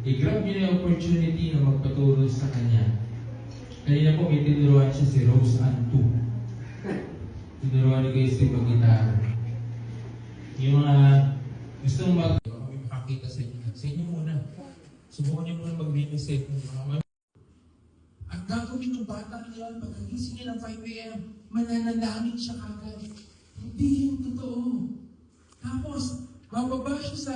I-grab nyo na yung opportunity na magpaturo sa kanya. Kanina po may tinuruan siya si Rose Antu. Tinuruan ni Grace yung pag-gitara. Yung mga gusto mong kami makakita sa inyo. Sa inyo muna. Subukan nyo muna mag-witness At gagawin ng bata niya, pagkagising niya ng 5 a.m., mananalangin siya kagad. Hindi yung totoo. Tapos, bababa siya sa